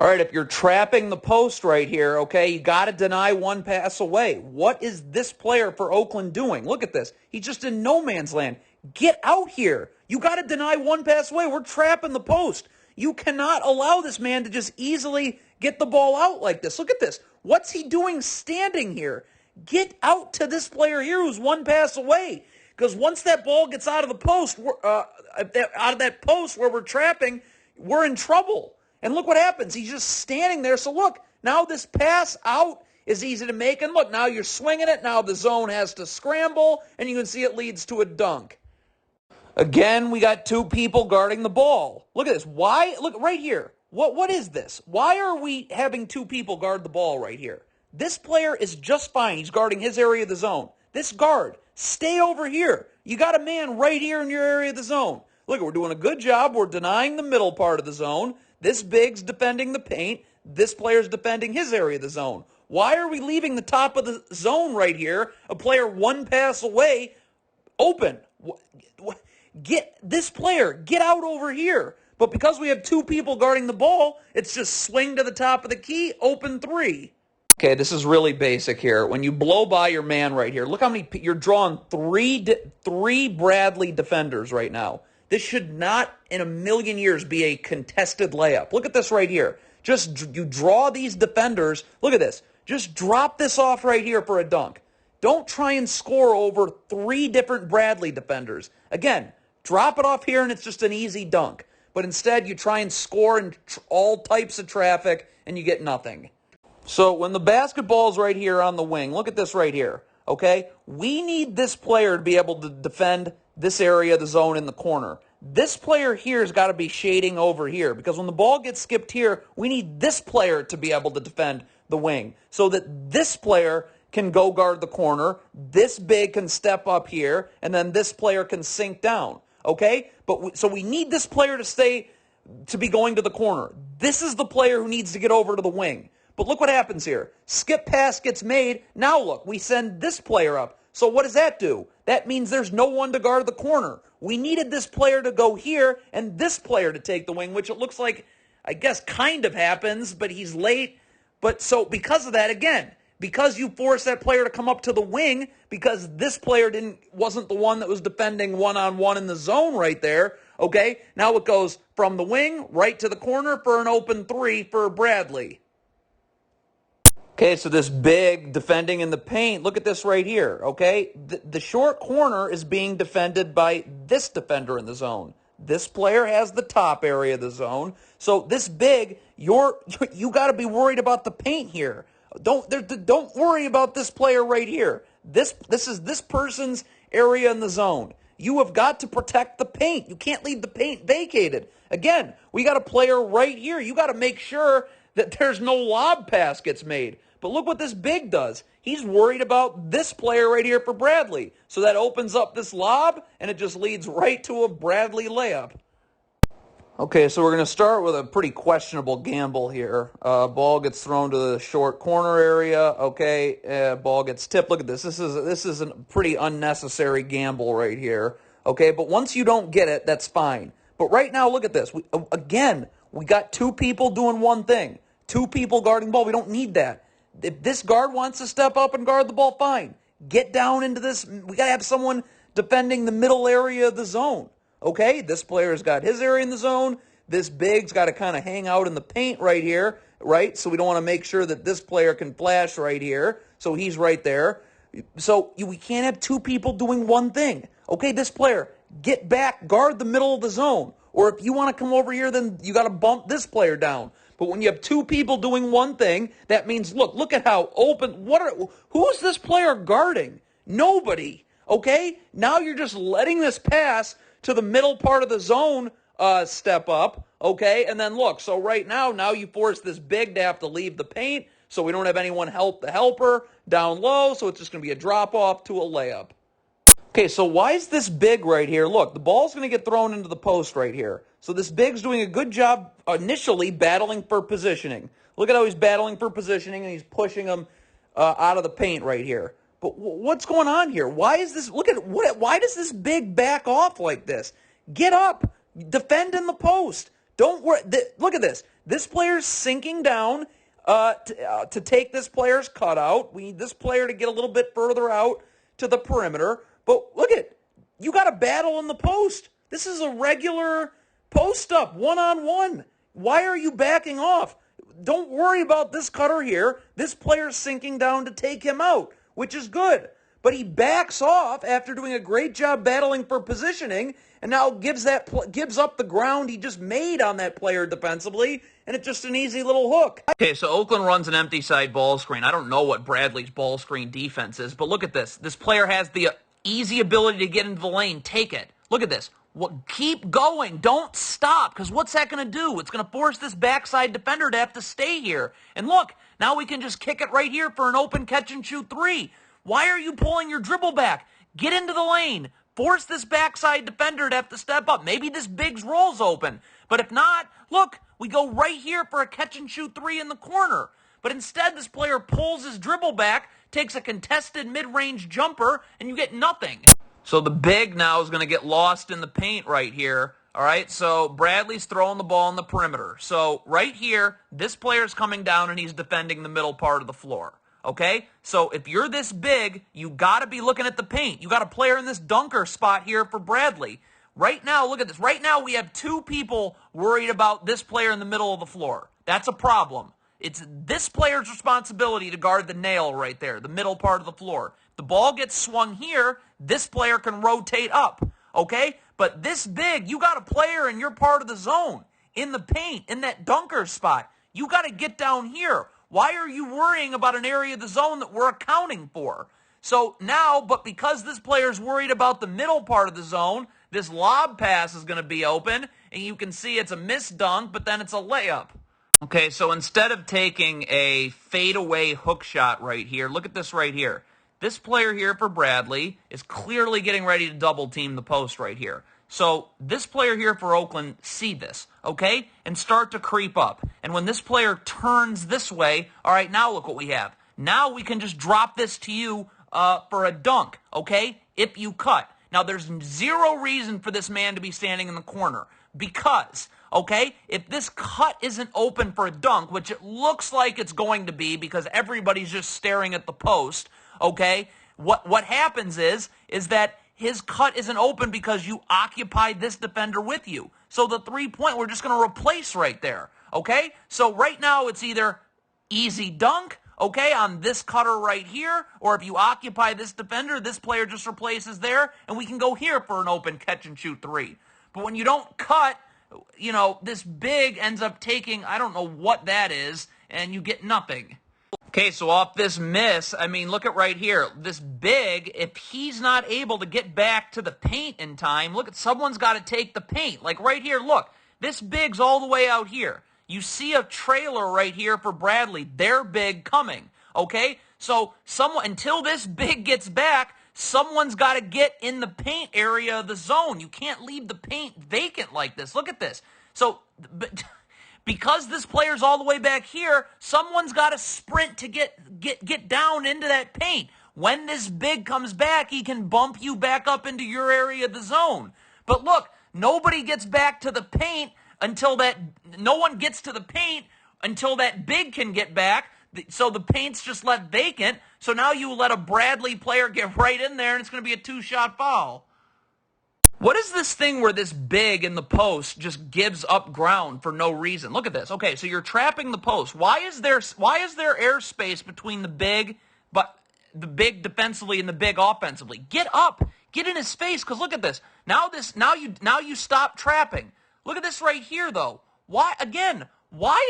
All right, if you're trapping the post right here, okay, you got to deny one pass away. What is this player for Oakland doing? Look at this. He's just in no man's land. Get out here. You got to deny one pass away. We're trapping the post. You cannot allow this man to just easily get the ball out like this. Look at this. What's he doing standing here? Get out to this player here who's one pass away. Because once that ball gets out of the post, out of that post where we're trapping, we're in trouble. And look what happens. He's just standing there. So look, now this pass out is easy to make. And look, now you're swinging it. Now the zone has to scramble, and you can see it leads to a dunk. Again, we got two people guarding the ball. Look at this. Why? Look right here. What is this? Why are we having two people guard the ball right here? This player is just fine. He's guarding his area of the zone. This guard, stay over here. You got a man right here in your area of the zone. Look, we're doing a good job. We're denying the middle part of the zone. This big's defending the paint. This player's defending his area of the zone. Why are we leaving the top of the zone right here, a player one pass away, open? Get this player, get out over here. But because we have two people guarding the ball, it's just swing to the top of the key, open three. Okay, this is really basic here. When you blow by your man right here, look how many, you're drawing three Bradley defenders right now. This should not in a million years be a contested layup. Look at this right here. Just you draw these defenders. Look at this. Just drop this off right here for a dunk. Don't try and score over three different Bradley defenders. Again, drop it off here and it's just an easy dunk. But instead you try and score in all types of traffic and you get nothing. So when the basketball's right here on the wing, look at this right here. Okay? We need this player to be able to defend this area of the zone in the corner. This player here has got to be shading over here because when the ball gets skipped here, we need this player to be able to defend the wing so that this player can go guard the corner, this big can step up here, and then this player can sink down. Okay? So we need this player to be going to the corner. This is the player who needs to get over to the wing. But look what happens here. Skip pass gets made. Now look, we send this player up. So what does that do? That means there's no one to guard the corner. We needed this player to go here and this player to take the wing, which it looks like, I guess, kind of happens, but he's late. But so because of that, again, because you forced that player to come up to the wing, because this player wasn't the one that was defending one-on-one in the zone right there, okay, now it goes from the wing right to the corner for an open three for Bradley. Okay, so this big defending in the paint, look at this right here, okay? The short corner is being defended by this defender in the zone. This player has the top area of the zone. So this big, you got to be worried about the paint here. Don't worry about this player right here. This is this person's area in the zone. You have got to protect the paint. You can't leave the paint vacated. Again, we got a player right here. You got to make sure that there's no lob pass gets made. But look what this big does. He's worried about this player right here for Bradley. So that opens up this lob, and it just leads right to a Bradley layup. Okay, so we're going to start with a pretty questionable gamble here. Ball gets thrown to the short corner area. Okay, ball gets tipped. Look at this. This is a pretty unnecessary gamble right here. Okay, but once you don't get it, that's fine. But right now, look at this. We got two people doing one thing. Two people guarding the ball. We don't need that. If this guard wants to step up and guard the ball, fine. Get down into this. We got to have someone defending the middle area of the zone. Okay, this player's got his area in the zone. This big's got to kind of hang out in the paint right here, right? So we don't want to make sure that this player can flash right here. So he's right there. So we can't have two people doing one thing. Okay, this player, get back, guard the middle of the zone. Or if you want to come over here, then you got to bump this player down. But when you have two people doing one thing, that means, look at how open, who's this player guarding? Nobody, okay? Now you're just letting this pass to the middle part of the zone step up, okay? And then look, so right now you force this big to have to leave the paint, so we don't have anyone help the helper down low, so it's just going to be a drop-off to a layup. Okay, so why is this big right here? Look, the ball's going to get thrown into the post right here. So this big's doing a good job initially battling for positioning. Look at how he's battling for positioning, and he's pushing him out of the paint right here. But what's going on here? Why is this? Why does this big back off like this? Get up, defend in the post. Don't worry. Look at this. This player's sinking down to take this player's cutout. We need this player to get a little bit further out to the perimeter. But look at, you got a battle in the post. This is a regular post-up, one-on-one. Why are you backing off? Don't worry about this cutter here. This player's sinking down to take him out, which is good. But he backs off after doing a great job battling for positioning, and now gives up the ground he just made on that player defensively, and it's just an easy little hook. Okay, so Oakland runs an empty side ball screen. I don't know what Bradley's ball screen defense is, but look at this. This player has the easy ability to get into the lane. Take it. Look at this. Keep going. Don't stop, because what's that going to do? It's going to force this backside defender to have to stay here. And look, now we can just kick it right here for an open catch-and-shoot three. Why are you pulling your dribble back? Get into the lane. Force this backside defender to have to step up. Maybe this big's roll's open. But if not, look, we go right here for a catch-and-shoot three in the corner. But instead, this player pulls his dribble back, takes a contested mid-range jumper, and you get nothing. So the big now is going to get lost in the paint right here. All right, so Bradley's throwing the ball in the perimeter. So right here, this player's coming down and he's defending the middle part of the floor. Okay, so if you're this big, you got to be looking at the paint. You got a player in this dunker spot here for Bradley. Right now, look at this. Right now, we have two people worried about this player in the middle of the floor. That's a problem. It's this player's responsibility to guard the nail right there, the middle part of the floor. If the ball gets swung here, this player can rotate up, okay? But this big, you got a player in your part of the zone, in the paint, in that dunker spot. You got to get down here. Why are you worrying about an area of the zone that we're accounting for? So now, but because this player's worried about the middle part of the zone, this lob pass is going to be open, and you can see it's a missed dunk, but then it's a layup. Okay, so instead of taking a fadeaway hook shot right here, look at this right here. This player here for Bradley is clearly getting ready to double team the post right here. So this player here for Oakland, see this, okay? And start to creep up. And when this player turns this way, all right, now look what we have. Now we can just drop this to you for a dunk, okay? If you cut. Now there's zero reason for this man to be standing in the corner because, okay, if this cut isn't open for a dunk, which it looks like it's going to be because everybody's just staring at the post, okay, what happens is that his cut isn't open because you occupied this defender with you. So the 3-point, we're just going to replace right there, okay? So right now it's either easy dunk, okay, on this cutter right here, or if you occupy this defender, this player just replaces there, and we can go here for an open catch-and-shoot three. But when you don't cut, you know, this big ends up taking, I don't know what that is, and you get nothing. Okay, so off this miss, I mean, look at right here. This big, if he's not able to get back to the paint in time, look at, someone's got to take the paint. Like right here, look, this big's all the way out here. You see a trailer right here for Bradley. They're big coming, okay? So until this big gets back, someone's got to get in the paint area of the zone. You can't leave the paint vacant like this. Look at this. So because this player's all the way back here, someone's got to sprint to get down into that paint. When this big comes back, he can bump you back up into your area of the zone. But look, nobody gets back to the paint no one gets to the paint until that big can get back. So the paint's just left vacant. So now you let a Bradley player get right in there, and it's going to be a 2-shot foul. What is this thing where this big in the post just gives up ground for no reason? Look at this. Okay, so you're trapping the post. Why is there airspace between the big defensively and the big offensively? Get up. Get in his face, because look at this. Now you stop trapping. Look at this right here, though. Why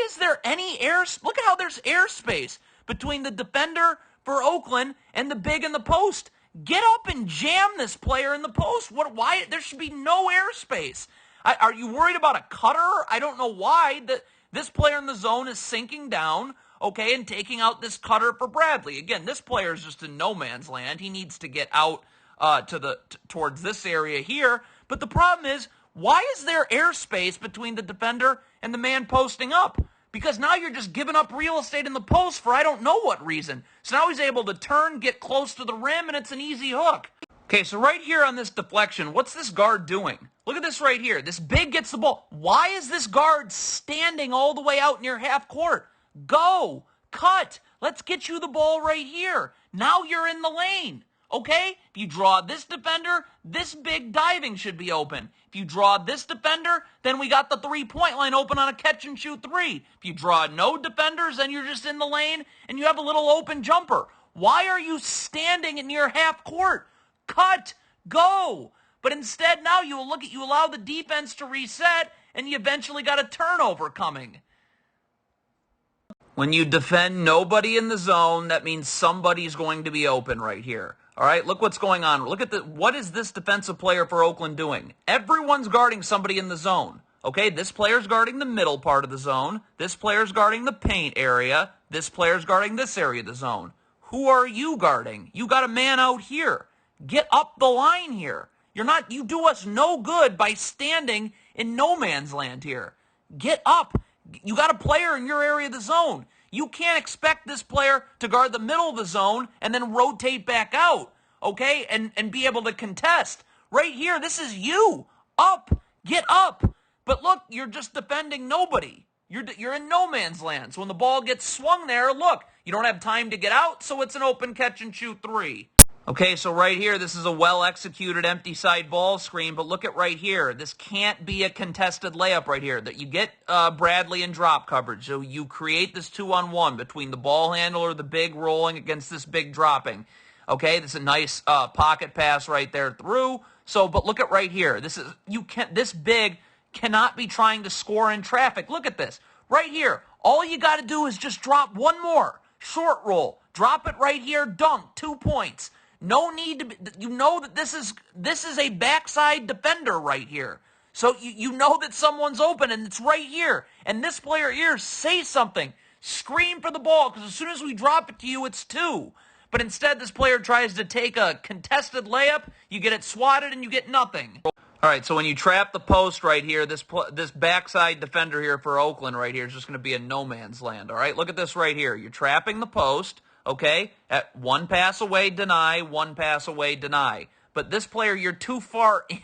is there any air? Look at how there's airspace between the defender for Oakland and the big in the post. Get up and jam this player in the post. Why? There should be no airspace. Are you worried about a cutter? I don't know why this player in the zone is sinking down, okay, and taking out this cutter for Bradley. Again, this player is just in no man's land. He needs to get out towards this area here. But the problem is, why is there airspace between the defender and the man posting up? Because now you're just giving up real estate in the post for I don't know what reason. So now he's able to turn, get close to the rim, and it's an easy hook. Okay, so right here on this deflection, what's this guard doing? Look at this right here. This big gets the ball. Why is this guard standing all the way out near half court? Go. Cut. Let's get you the ball right here. Now you're in the lane. Okay? If you draw this defender, this big diving should be open. If you draw this defender, then we got the three-point line open on a catch-and-shoot three. If you draw no defenders, then you're just in the lane and you have a little open jumper. Why are you standing near half court? Cut. Go. But instead, now you allow the defense to reset, and you eventually got a turnover coming. When you defend nobody in the zone, that means somebody's going to be open right here. All right, look what's going on. Look at what is this defensive player for Oakland doing? Everyone's guarding somebody in the zone. Okay, this player's guarding the middle part of the zone. This player's guarding the paint area. This player's guarding this area of the zone. Who are you guarding? You got a man out here. Get up the line here. You do us no good by standing in no man's land here. Get up. You got a player in your area of the zone. You can't expect this player to guard the middle of the zone and then rotate back out, okay, and be able to contest. Right here, this is you. Up. Get up. But look, you're just defending nobody. You're in no man's land. So when the ball gets swung there, look, you don't have time to get out, so it's an open catch-and-shoot three. Okay, so right here, this is a well-executed empty side ball screen, but look at right here. This can't be a contested layup right here. That you get Bradley in drop coverage, so you create this 2-on-1 between the ball handler, the big rolling against this big dropping. Okay, this is a nice pocket pass right there through. So, but look at right here. This big cannot be trying to score in traffic. Look at this. Right here, all you got to do is just drop one more. Short roll. Drop it right here, dunk, 2 points. No need to, you know that this is a backside defender right here. So you know that someone's open and it's right here. And this player here, say something. Scream for the ball because as soon as we drop it to you, it's 2. But instead, this player tries to take a contested layup. You get it swatted and you get nothing. All right, so when you trap the post right here, this backside defender here for Oakland right here is just going to be in no man's land. All right, look at this right here. You're trapping the post. Okay, at 1 pass away, deny, 1 pass away, deny. But this player, you're too far in.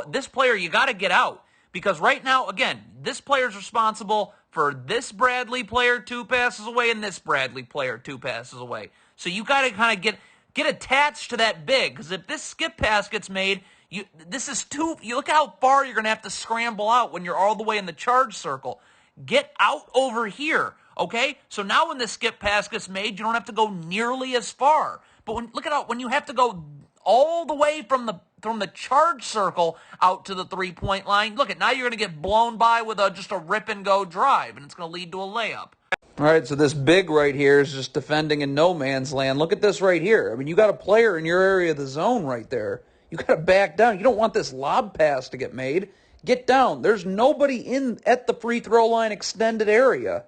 This player, you got to get out. Because right now, again, this player's responsible for this Bradley player 2 passes away and this Bradley player 2 passes away. So you got to kind of get attached to that big. Because if this skip pass gets made, you look how far you're going to have to scramble out when you're all the way in the charge circle. Get out over here. Okay, so now when the skip pass gets made, you don't have to go nearly as far. But look at when you have to go all the way from the charge circle out to the 3-point line. Look now you're going to get blown by with just a rip and go drive, and it's going to lead to a layup. All right, so this big right here is just defending in no man's land. Look at this right here. I mean, you got a player in your area of the zone right there. You got to back down. You don't want this lob pass to get made. Get down. There's nobody at the free throw line extended area.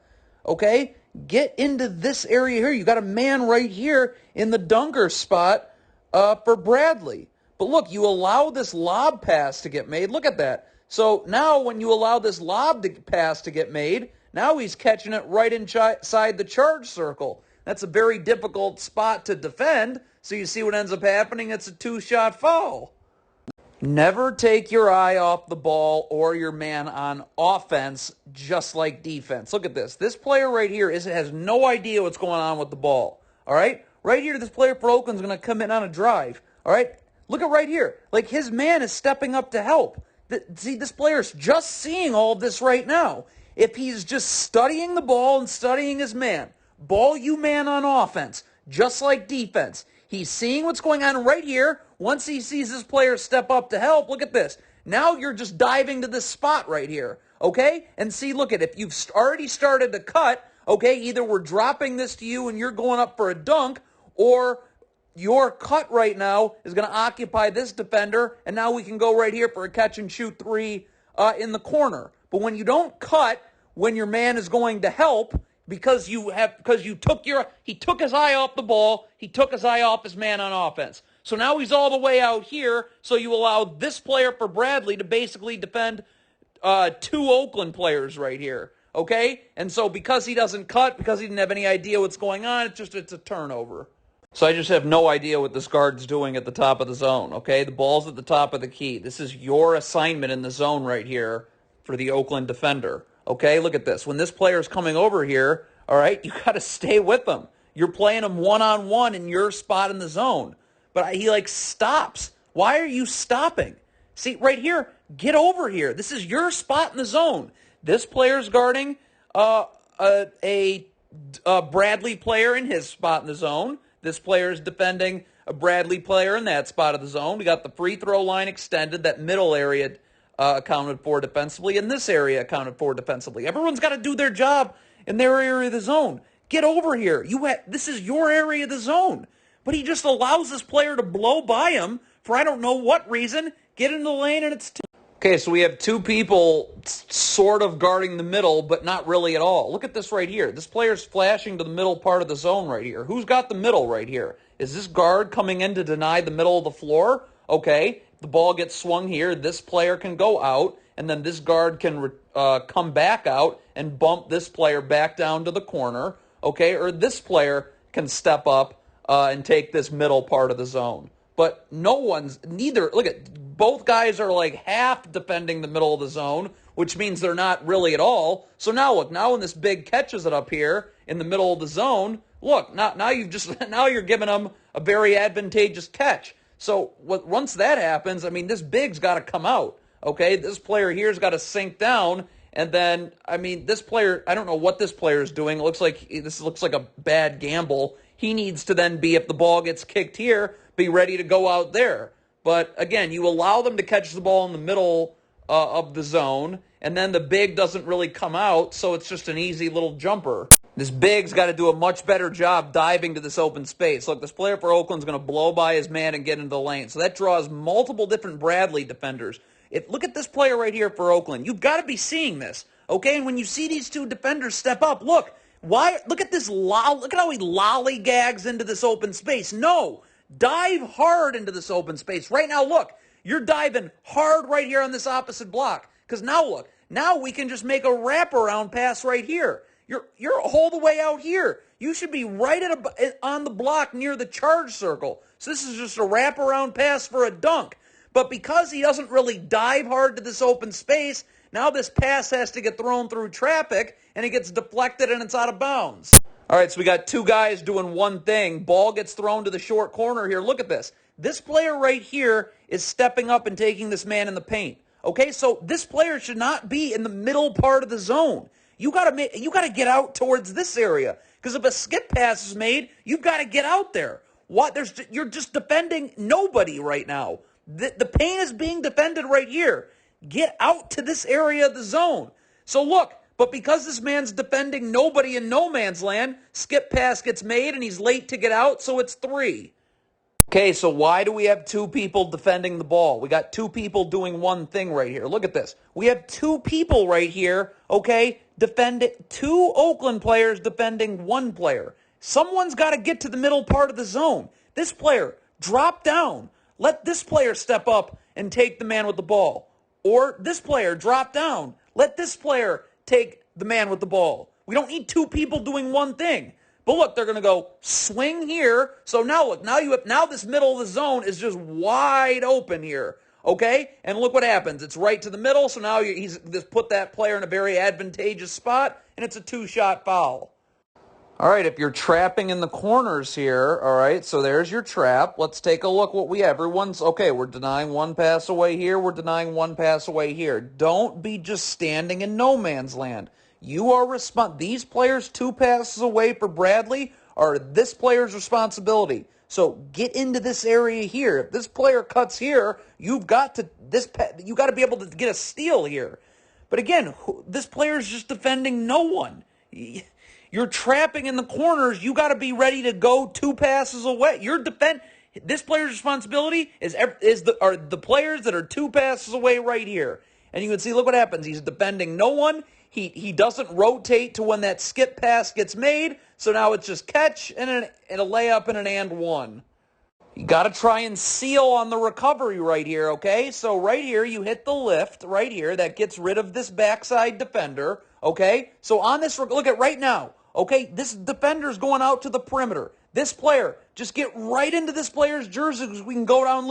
Okay, get into this area here. You got a man right here in the dunker spot for Bradley. But look, you allow this lob pass to get made. Look at that. So now when you allow this pass to get made, now he's catching it right inside the charge circle. That's a very difficult spot to defend. So you see what ends up happening? It's a 2-shot foul. Never take your eye off the ball or your man on offense, just like defense. Look at this. This player right here has no idea what's going on with the ball. All right? Right here, this player for Oakland's going to come in on a drive. All right? Look at right here. Like his man is stepping up to help. See, this player's just seeing all of this right now. If he's just studying the ball and studying his man, ball you man on offense, just like defense. He's seeing what's going on right here. Once he sees his player step up to help, look at this. Now you're just diving to this spot right here, okay? And see, look at it. If you've already started to cut, okay, either we're dropping this to you and you're going up for a dunk, or your cut right now is going to occupy this defender, and now we can go right here for a catch-and-shoot 3 in the corner. But when you don't cut, when your man is going to help, he took his eye off the ball, he took his eye off his man on offense. So now he's all the way out here, so you allow this player for Bradley to basically defend 2 Oakland players right here, okay? And so because he doesn't cut, because he didn't have any idea what's going on, it's a turnover. So I just have no idea what this guard's doing at the top of the zone, okay? The ball's at the top of the key. This is your assignment in the zone right here for the Oakland defender, okay? Look at this. When this player's coming over here, all right, you got to stay with him. You're playing him one-on-one in your spot in the zone. But he, like, stops. Why are you stopping? See, right here, get over here. This is your spot in the zone. This player's guarding a Bradley player in his spot in the zone. This player is defending a Bradley player in that spot of the zone. We got the free throw line extended, that middle area accounted for defensively, and this area accounted for defensively. Everyone's got to do their job in their area of the zone. Get over here. This is your area of the zone. But he just allows this player to blow by him for I don't know what reason, get into the lane, and it's... Okay, so we have two people sort of guarding the middle, but not really at all. Look at this right here. This player's flashing to the middle part of the zone right here. Who's got the middle right here? Is this guard coming in to deny the middle of the floor? Okay, the ball gets swung here. This player can go out, and then this guard can come back out and bump this player back down to the corner. Okay, or this player can step up and take this middle part of the zone. But look at, both guys are like half defending the middle of the zone, which means they're not really at all. So now look, now when this big catches it up here in the middle of the zone, look, now you're giving them a very advantageous catch. So once that happens, I mean, this big's got to come out, okay? This player here's got to sink down, and then, I mean, this player, I don't know what this player is doing. This looks like a bad gamble. He needs to then be, if the ball gets kicked here, be ready to go out there. But again, you allow them to catch the ball in the middle of the zone, and then the big doesn't really come out, so it's just an easy little jumper. This big's got to do a much better job diving to this open space. Look, this player for Oakland's going to blow by his man and get into the lane. So that draws multiple different Bradley defenders. Look at this player right here for Oakland. You've got to be seeing this, okay? And when you see these two defenders step up, look at this. Look at how he lollygags into this open space. No. Dive hard into this open space. Right now, look, you're diving hard right here on this opposite block. Because now, look, now we can just make a wraparound pass right here. You're all the way out here. You should be right on the block near the charge circle. So this is just a wraparound pass for a dunk. But because he doesn't really dive hard to this open space, now this pass has to get thrown through traffic, and it gets deflected and it's out of bounds. All right, so we got two guys doing one thing. Ball gets thrown to the short corner here. Look at this. This player right here is stepping up and taking this man in the paint. Okay, so this player should not be in the middle part of the zone. You got to get out towards this area, because if a skip pass is made, you've got to get out there. You're just defending nobody right now. The paint is being defended right here. Get out to this area of the zone. So look, but because this man's defending nobody in no man's land, skip pass gets made and he's late to get out, so it's 3. Okay, so why do we have two people defending the ball? We got two people doing one thing right here. Look at this. We have two people right here, okay, two Oakland players defending one player. Someone's got to get to the middle part of the zone. This player, drop down. Let this player step up and take the man with the ball. Or this player, drop down. Let this player take the man with the ball. We don't need two people doing one thing. But look, they're going to go swing here. So now look, now this middle of the zone is just wide open here. Okay? And look what happens. It's right to the middle. So now he's just put that player in a very advantageous spot, and it's a 2-shot foul. All right, if you're trapping in the corners here, all right, so there's your trap. Let's take a look what we have. We're denying one pass away here. We're denying one pass away here. Don't be just standing in no man's land. You are these players 2 passes away for Bradley are this player's responsibility. So get into this area here. If this player cuts here, you've got to be able to get a steal here. But again, this player's just defending no one. You're trapping in the corners. You got to be ready to go 2 passes away. This player's responsibility are the players that are 2 passes away right here. And you can see, look what happens. He's defending no one. He doesn't rotate to when that skip pass gets made. So now it's just catch and a layup and an and one. You got to try and seal on the recovery right here, okay? So right here, you hit the lift right here. That gets rid of this backside defender, okay? So on this, look at right now. Okay, this defender's going out to the perimeter. This player, just get right into this player's jersey because we can go down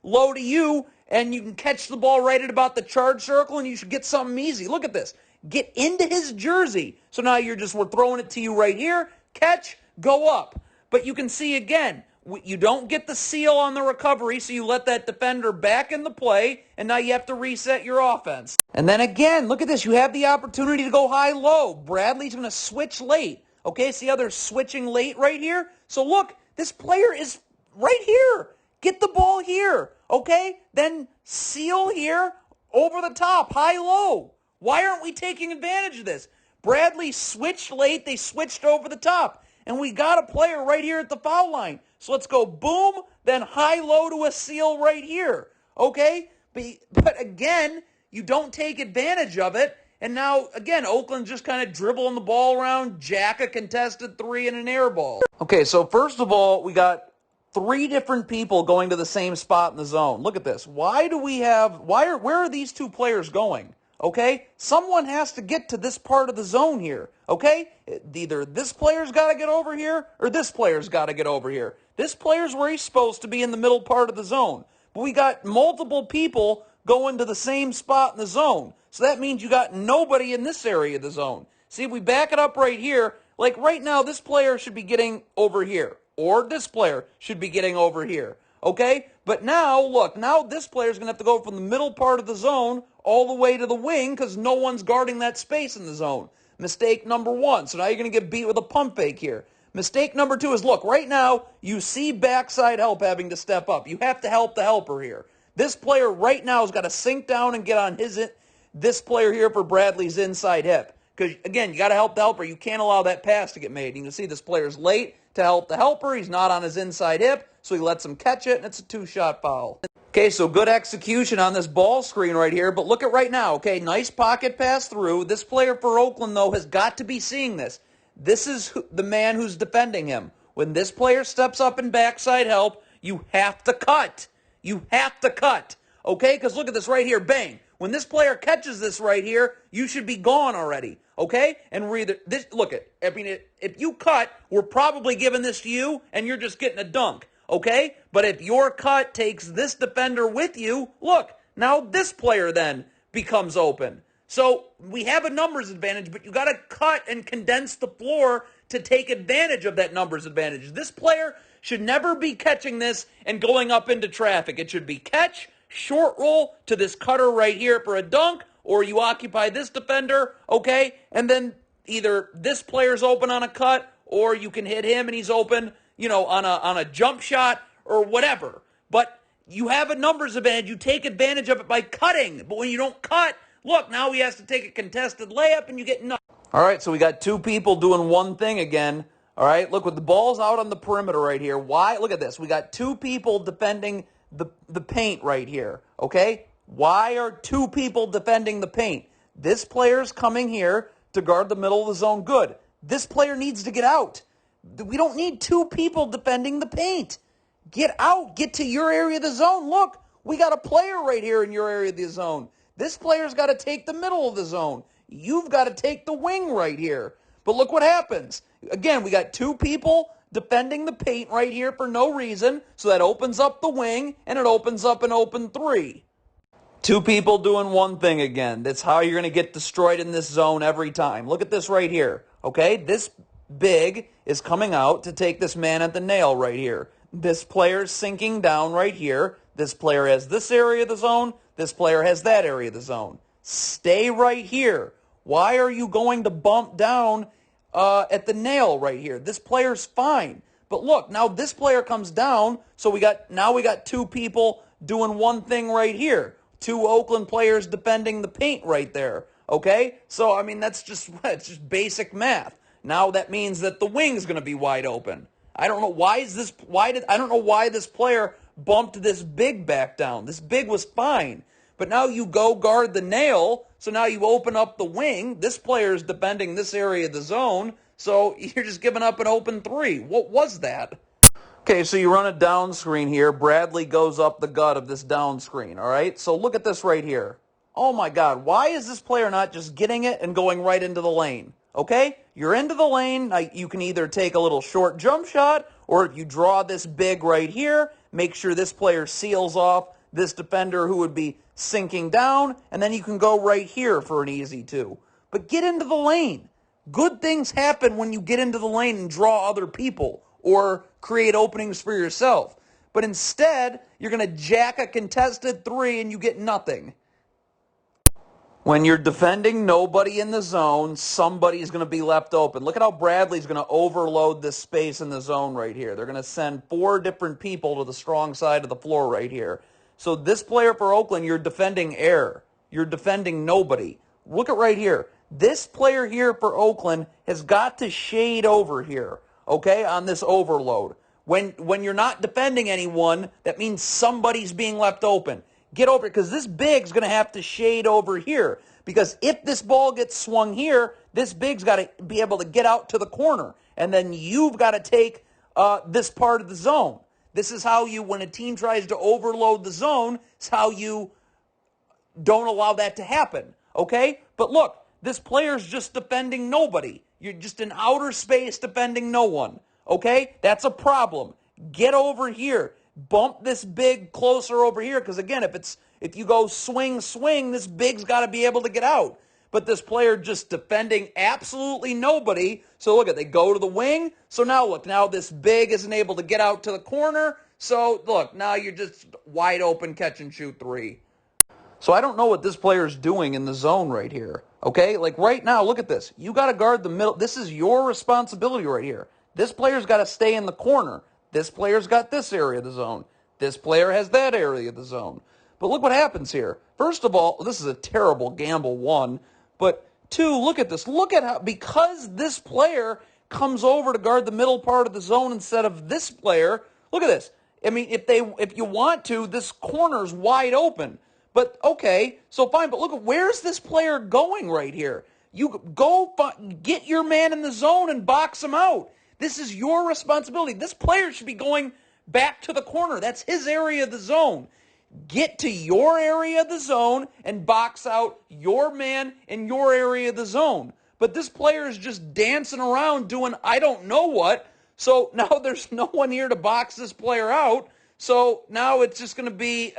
low to you, and you can catch the ball right at about the charge circle, and you should get something easy. Look at this. Get into his jersey. So now we're throwing it to you right here. Catch, go up. But you can see again, you don't get the seal on the recovery, so you let that defender back in the play, and now you have to reset your offense. And then again, look at this. You have the opportunity to go high-low. Bradley's going to switch late. Okay, see how they're switching late right here? So look, this player is right here. Get the ball here, okay? Then seal here, over the top, high-low. Why aren't we taking advantage of this? Bradley switched late. They switched over the top. And we got a player right here at the foul line. So let's go boom, then high-low to a seal right here. Okay? But again, you don't take advantage of it. And now, again, Oakland just kind of dribbling the ball around, jack a contested three and an air ball. Okay, so first of all, we got 3 different people going to the same spot in the zone. Look at this. Where are these 2 players going? Okay? Someone has to get to this part of the zone here. Okay? Either this player's got to get over here or this player's got to get over here. This player's where he's supposed to be in the middle part of the zone. But we got multiple people going to the same spot in the zone. So that means you got nobody in this area of the zone. See, if we back it up right here, like right now, this player should be getting over here. Or this player should be getting over here. Okay? But now, look, now this player's going to have to go from the middle part of the zone all the way to the wing because no one's guarding that space in the zone. Mistake number 1. So now you're going to get beat with a pump fake here. Mistake number 2 is, look, right now, you see backside help having to step up. You have to help the helper here. This player right now has got to sink down and get on this player here for Bradley's inside hip. Because, again, you got to help the helper. You can't allow that pass to get made. You can see this player's late to help the helper. He's not on his inside hip, so he lets him catch it, and it's a 2-shot foul. Okay, so good execution on this ball screen right here, but look at right now, okay? Nice pocket pass through. This player for Oakland, though, has got to be seeing this. This is the man who's defending him. When this player steps up in backside help, you have to cut. You have to cut, okay? Because look at this right here, bang. When this player catches this right here, you should be gone already, okay? And if you cut, we're probably giving this to you, and you're just getting a dunk, okay? But if your cut takes this defender with you, look, now this player then becomes open. So we have a numbers advantage, but you got to cut and condense the floor to take advantage of that numbers advantage. This player should never be catching this and going up into traffic. It should be catch, short roll to this cutter right here for a dunk, or you occupy this defender, okay? And then either this player's open on a cut, or you can hit him and he's open, on a jump shot or whatever. But you have a numbers advantage. You take advantage of it by cutting. But when you don't cut, look, now he has to take a contested layup and you get nothing. All right, so we got 2 people doing one thing again. All right, look, with the ball's out on the perimeter right here. Why? Look at this. We got 2 people defending the paint right here, okay? Why are 2 people defending the paint? This player's coming here to guard the middle of the zone. Good. This player needs to get out. We don't need 2 people defending the paint. Get out. Get to your area of the zone. Look, we got a player right here in your area of the zone. This player's got to take the middle of the zone. You've got to take the wing right here. But look what happens. Again, we got 2 people defending the paint right here for no reason, so that opens up the wing, and it opens up an open 3. 2 people doing one thing again. That's how you're going to get destroyed in this zone every time. Look at this right here, okay? This big is coming out to take this man at the nail right here. This player's sinking down right here. This player has this area of the zone. This player has that area of the zone. Stay right here. Why are you going to bump down at the nail right here? This player's fine. But look, now this player comes down, so we got 2 people doing one thing right here. 2 Oakland players defending the paint right there. Okay? So, I mean, it's just basic math. Now that means that the wing's going to be wide open. I don't know why this player bumped this big back down. This big was fine. But now you go guard the nail, so now you open up the wing. This player's defending this area of the zone, so you're just giving up an open 3. What was that? Okay, so you run a down screen here. Bradley goes up the gut of this down screen, all right? So look at this right here. Oh, my God. Why is this player not just getting it and going right into the lane? Okay? You're into the lane. You can either take a little short jump shot Or if you draw this big right here, make sure this player seals off this defender who would be sinking down, and then you can go right here for an easy 2. But get into the lane. Good things happen when you get into the lane and draw other people or create openings for yourself. But instead, you're going to jack a contested 3 and you get nothing. When you're defending nobody in the zone, somebody's going to be left open. Look at how Bradley's going to overload this space in the zone right here. They're going to send 4 different people to the strong side of the floor right here. So this player for Oakland, you're defending air. You're defending nobody. Look at right here. This player here for Oakland has got to shade over here, okay, on this overload. When you're not defending anyone, that means somebody's being left open. Get over it, because this big's going to have to shade over here. Because if this ball gets swung here, this big's got to be able to get out to the corner. And then you've got to take this part of the zone. This is how you, when a team tries to overload the zone, it's how you don't allow that to happen. Okay? But look, this player's just defending nobody. You're just in outer space defending no one. Okay? That's a problem. Get over here. Bump this big closer over here, because again, if you go swing, this big's got to be able to get out. But this player just defending absolutely nobody. So look at, they go to the wing. So now look, now this big isn't able to get out to the corner. So look, now you're just wide open catch and shoot 3. So I don't know what this player's doing in the zone right here. Okay, like right now, look at this. You got to guard the middle. This is your responsibility right here. This player's got to stay in the corner. This player's got this area of the zone. This player has that area of the zone. But look what happens here. First of all, this is a terrible gamble, 1. But 2, look at this. Look at how, because this player comes over to guard the middle part of the zone instead of this player, look at this. I mean, if you want to, this corner's wide open. But, okay, so fine. But look at, where's this player going right here? You go get your man in the zone and box him out. This is your responsibility. This player should be going back to the corner. That's his area of the zone. Get to your area of the zone and box out your man in your area of the zone. But this player is just dancing around doing I don't know what. So now there's no one here to box this player out. So now it's just going to be,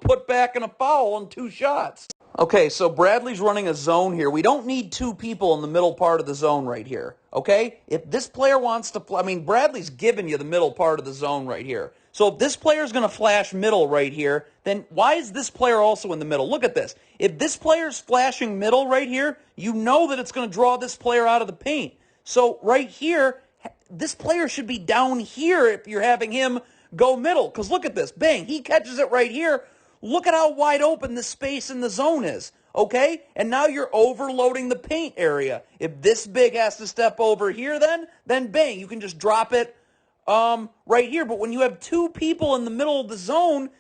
put back in a foul and 2 shots. Okay, so Bradley's running a zone here. We don't need 2 people in the middle part of the zone right here, okay? If this player wants to, Bradley's giving you the middle part of the zone right here. So if this player's going to flash middle right here, then why is this player also in the middle? Look at this. If this player's flashing middle right here, you know that it's going to draw this player out of the paint. So right here, this player should be down here if you're having him go middle. Because look at this. Bang, he catches it right here. Look at how wide open the space in the zone is, okay? And now you're overloading the paint area. If this big has to step over here then bang, you can just drop it right here. But when you have 2 people in the middle of the zone,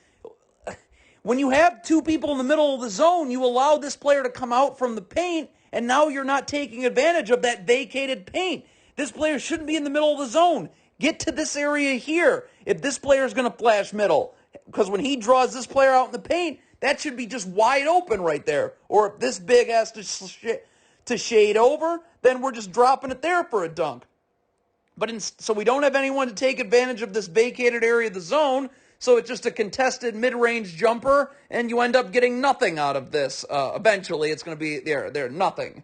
you allow this player to come out from the paint, and now you're not taking advantage of that vacated paint. This player shouldn't be in the middle of the zone. Get to this area here if this player is going to flash middle. Because when he draws this player out in the paint, that should be just wide open right there. Or if this big has to shade over, then we're just dropping it there for a dunk. So we don't have anyone to take advantage of this vacated area of the zone, so it's just a contested mid-range jumper, and you end up getting nothing out of this. Eventually, it's going to be there, nothing.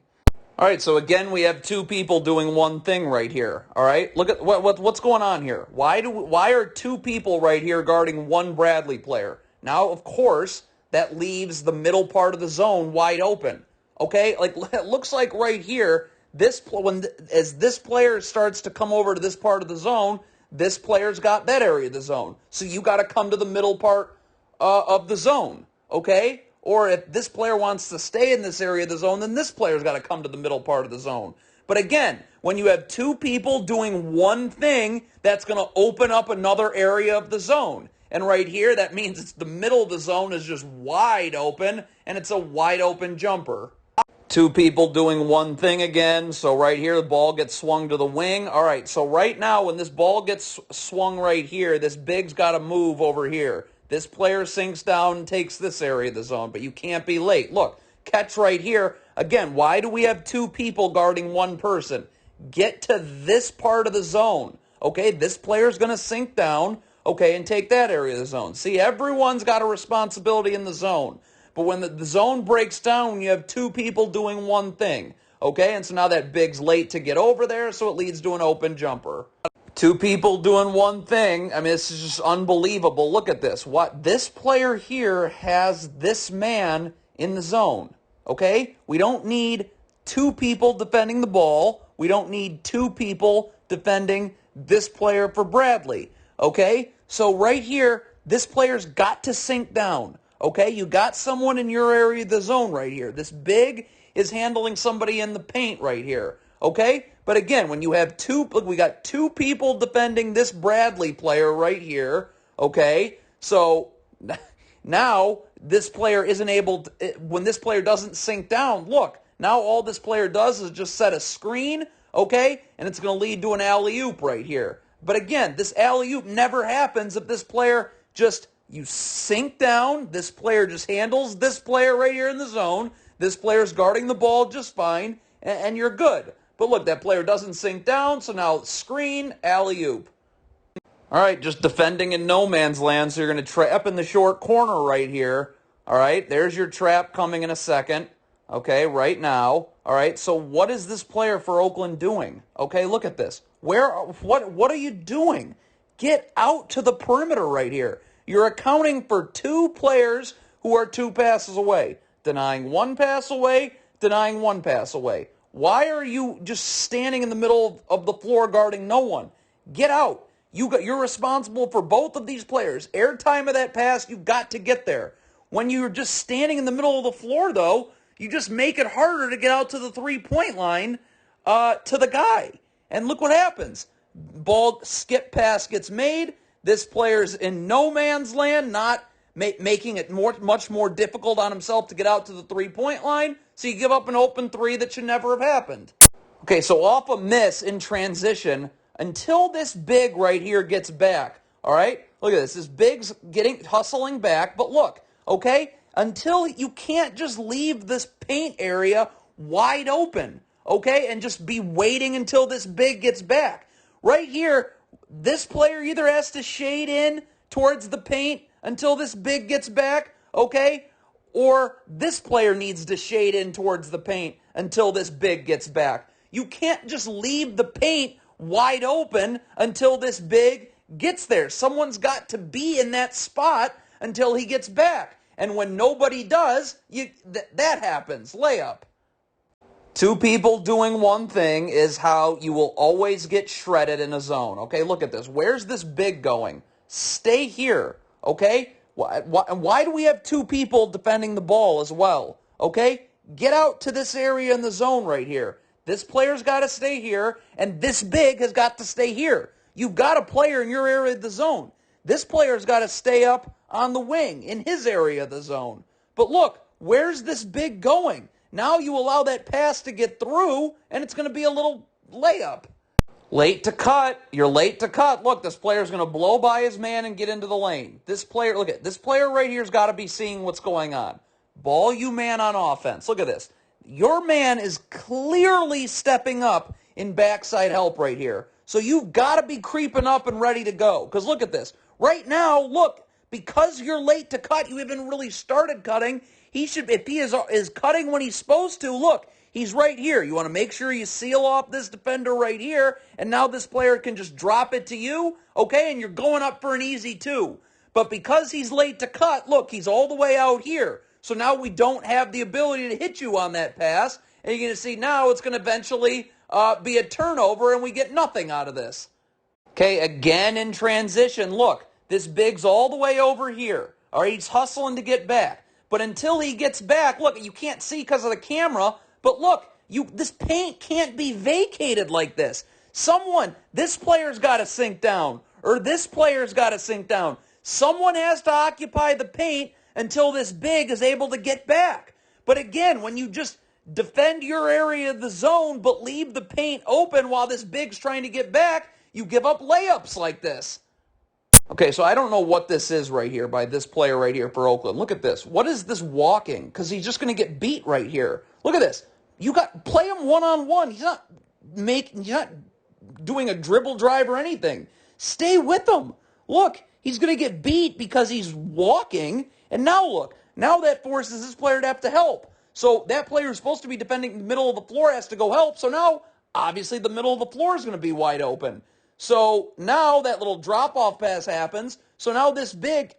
All right, so again, we have 2 people doing one thing right here. All right, look at what's going on here. Why are 2 people right here guarding 1 Bradley player? Now, of course, that leaves the middle part of the zone wide open. Okay, like it looks like right here, as this player starts to come over to this part of the zone, this player's got that area of the zone. So you got to come to the middle part of the zone. Okay. Or if this player wants to stay in this area of the zone, then this player's got to come to the middle part of the zone. But again, when you have 2 people doing one thing, that's going to open up another area of the zone. And right here, that means it's the middle of the zone is just wide open, and it's a wide open jumper. 2 people doing one thing again. So right here, the ball gets swung to the wing. All right, so right now, when this ball gets swung right here, this big's got to move over here. This player sinks down and takes this area of the zone, but you can't be late. Look, catch right here. Again, why do we have 2 people guarding 1 person? Get to this part of the zone, okay, this player's going to sink down, okay, and take that area of the zone. See, everyone's got a responsibility in the zone. But when the zone breaks down, you have two people doing one thing, okay? And so now that big's late to get over there, so it leads to an open jumper. Two people doing one thing. I mean, this is just unbelievable. Look at this. What this player here has this man in the zone, okay? We don't need two people defending the ball. We don't need two people defending this player for Bradley, okay? So right here, this player's got to sink down, okay? You got someone in your area of the zone right here. This big is handling somebody in the paint right here, okay? But again, when you have look, we got two people defending this Bradley player right here, okay? So now this player isn't able to, when this player doesn't sink down, look, now all this player does is just set a screen, okay? And it's going to lead to an alley-oop right here. But again, this alley-oop never happens if this player you sink down, this player just handles this player right here in the zone, this player's guarding the ball just fine, and you're good. But look, that player doesn't sink down, so now screen, alley-oop. All right, just defending in no man's land, so you're going to trap in the short corner right here. All right, there's your trap coming in a second. Okay, right now. All right, so what is this player for Oakland doing? Okay, look at this. What are you doing? Get out to the perimeter right here. You're accounting for two players who are two passes away. Denying one pass away, denying one pass away. Why are you just standing in the middle of the floor guarding no one? Get out. You're responsible for both of these players. Airtime of that pass, you've got to get there. When you're just standing in the middle of the floor, though, you just make it harder to get out to the three-point line to the guy. And look what happens. Ball skip pass gets made. This player's in no man's land, not making it much more difficult on himself to get out to the three-point line. So you give up an open three that should never have happened. Okay, so off a miss in transition until this big right here gets back. All right? Look at this. This big's hustling back. But look, okay? Until you can't just leave this paint area wide open, okay? And just be waiting until this big gets back. Right here, this player either has to shade in towards the paint until this big gets back, okay? Or this player needs to shade in towards the paint until this big gets back. You can't just leave the paint wide open until this big gets there. Someone's got to be in that spot until he gets back. And when nobody does, that happens. Layup. Two people doing one thing is how you will always get shredded in a zone. Okay, look at this. Where's this big going? Stay here. Okay? Why do we have two people defending the ball as well? Okay? Get out to this area in the zone right here. This player's got to stay here, and this big has got to stay here. You've got a player in your area of the zone. This player's got to stay up on the wing in his area of the zone. But look, where's this big going? Now you allow that pass to get through, and it's going to be a little layup. Late to cut. You're late to cut. Look, this player's going to blow by his man and get into the lane. This player, look at this player right here's got to be seeing what's going on. Ball you man on offense. Look at this. Your man is clearly stepping up in backside help right here. So you've got to be creeping up and ready to go. Because look at this. Right now, look, because you're late to cut, you haven't really started cutting. He should, if he is cutting when he's supposed to, look, he's right here. You want to make sure you seal off this defender right here, and now this player can just drop it to you, okay, and you're going up for an easy two. But because he's late to cut, look, he's all the way out here. So now we don't have the ability to hit you on that pass, and you're going to see now it's going to eventually be a turnover, and we get nothing out of this. Okay, again in transition, look, this big's all the way over here. All right, he's hustling to get back. But until he gets back, look, you can't see because of the camera, but look, this paint can't be vacated like this. This player's got to sink down, or this player's got to sink down. Someone has to occupy the paint until this big is able to get back. But again, when you just defend your area of the zone but leave the paint open while this big's trying to get back, you give up layups like this. Okay, so I don't know what this is right here by this player right here for Oakland. Look at this. What is this walking? Because he's just going to get beat right here. Look at this. Play him one-on-one. He's not doing a dribble drive or anything. Stay with him. Look, he's going to get beat because he's walking. And now look, now that forces this player to have to help. So that player who's supposed to be defending the middle of the floor has to go help. So now, obviously, the middle of the floor is going to be wide open. So now that little drop-off pass happens. So now this big,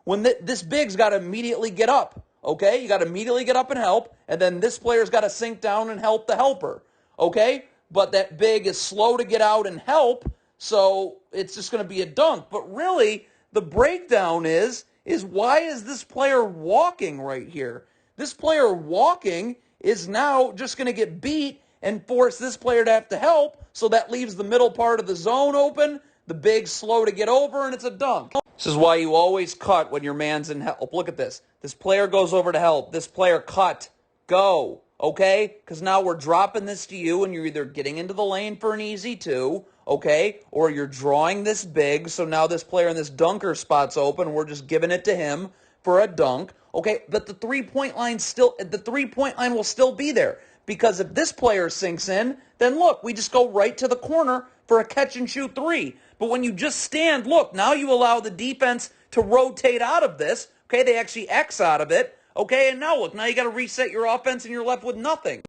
this big's got to immediately get up. Okay? You got to immediately get up and help. And then this player's got to sink down and help the helper. Okay? But that big is slow to get out and help. So it's just going to be a dunk. But really, the breakdown is why is this player walking right here? This player walking is now just going to get beat and force this player to have to help. So that leaves the middle part of the zone open. The big's slow to get over, and it's a dunk. This is why you always cut when your man's in help. Look at this. This player goes over to help. This player cut. Go. Okay? Because now we're dropping this to you, and you're either getting into the lane for an easy two, okay, or you're drawing this big, so now this player in this dunker spot's open. We're just giving it to him for a dunk, okay? But the three-point line will still be there, because if this player sinks in, then look, we just go right to the corner for a catch-and-shoot three. But when you just stand, look, now you allow the defense to rotate out of this, okay? They actually X out of it, okay? And now look, now you got to reset your offense, and you're left with nothing.